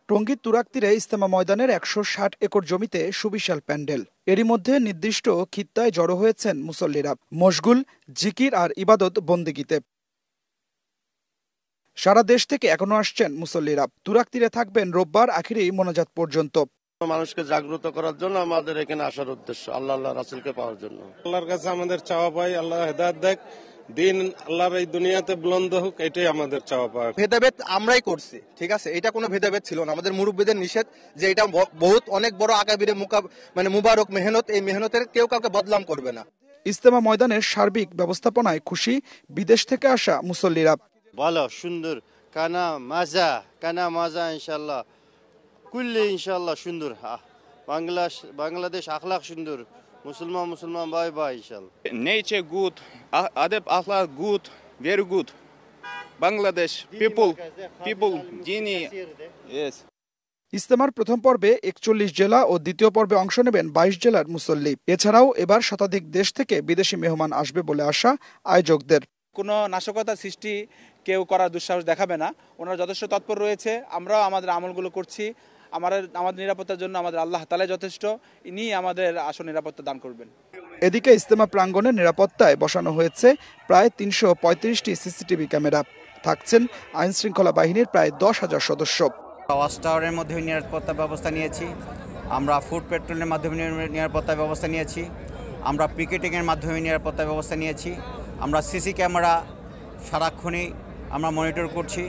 টঙ্গীর তুরাগ তীরে ইজতেমা ময়দানের ১৬০ একর জমিতে সুবিশাল প্যান্ডেল। এরই মধ্যে নির্দিষ্ট খিত্তায় জড়ো হয়েছেন মুসল্লিরা, মশগুল জিকির আর ইবাদত বন্দেগীতে। সারা দেশ থেকে এখনো আসছেন মুসল্লিরা। তুরাগ তীরে থাকবেন রোববার আখিরি মোনাজাত পর্যন্ত। মানুষকে জাগ্রত করার জন্য আমাদের এখানে আসার উদ্দেশ্য, আল্লাহ রাসূলকে পাওয়ার জন্য। আল্লাহর কাছে আমাদের চাওয়া পাই, আল্লাহ হেদায়েত দেখ, দিন আল্লাহর এই দুনিয়াতে বুলন্দ হোক, এটাই আমাদের চাওয়া পাওয়া। ভেদাভেদ আমরাই করছি, ঠিক আছে, এটা কোনো ভেদাভেদ ছিল না। আমাদের মুরব্বীদের নিষেধ যে এটা বহুত অনেক বড় আকাবিরে মুবারক মেহনত, এই মেহনতের কেউ কাউকে বদনাম করবে না। ইজতেমা ময়দানের সার্বিক ব্যবস্থাপনায় খুশি বিদেশ থেকে আসা মুসল্লিরা। ভালো, সুন্দর, কানা মাজা ইনশাল্লাহ, কুল্লি ইনশাল্লাহ সুন্দর। বাংলাদেশ আখলাক সুন্দর, মুসলমান বাই বাই ইনশাল্লাহ। Nature good, adab akhlaq good, very good. Bangladesh people, dini, yes. ইজতেমার প্রথম পর্বে ৪১ জেলা ও দ্বিতীয় পর্বে অংশ নেবেন ২২ জেলার মুসল্লি। এছাড়াও এবার শতাধিক দেশ থেকে বিদেশি মেহমান আসবে বলে আশা আয়োজকদের। কোনো নাশকতা সৃষ্টি কেউ করার দুঃসাহস দেখাবে না, ওনারা যথেষ্ট তৎপর রয়েছে। আমরাও আমাদের আমলগুলো করছি। আমাদের নিরাপত্তার জন্য আমাদের আল্লাহ তাআলাই যথেষ্ট, ইনি আমাদের আসল নিরাপত্তা দান করবেন। এদিকে ইজতেমা প্রাঙ্গণের নিরাপত্তায় বসানো হয়েছে প্রায় ৩৩৫টি সিসিটিভি ক্যামেরা। থাকছেন আইন শৃঙ্খলা বাহিনীর প্রায় ১০,০০০ সদস্য। ওয়াচ টাওয়ারের মধ্যে নিরাপত্তা ব্যবস্থা নিয়েছি, আমরা ফুড পেট্রোলের মাধ্যমে নিরাপত্তা ব্যবস্থা নিয়েছি, আমরা পিকেটিংয়ের মাধ্যমে নিরাপত্তা ব্যবস্থা নিয়েছি, আমরা সিসি ক্যামেরা সারাক্ষণই আমরা মনিটর করছি,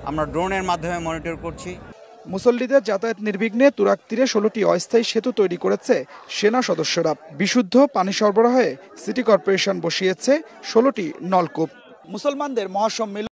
আমরা ড্রোনের মাধ্যমে মনিটর করছি। মুসল্লিদের যাতায়াত নির্বিঘ্নে তুরাগ তীরে ১৬টি অস্থায়ী সেতু তৈরি করেছে সেনা সদস্যরা। বিশুদ্ধ পানি সরবরাহে সিটি কর্পোরেশন বসিয়েছে ১৬টি নলকূপ। মুসলমানদের মহাসম্মেলন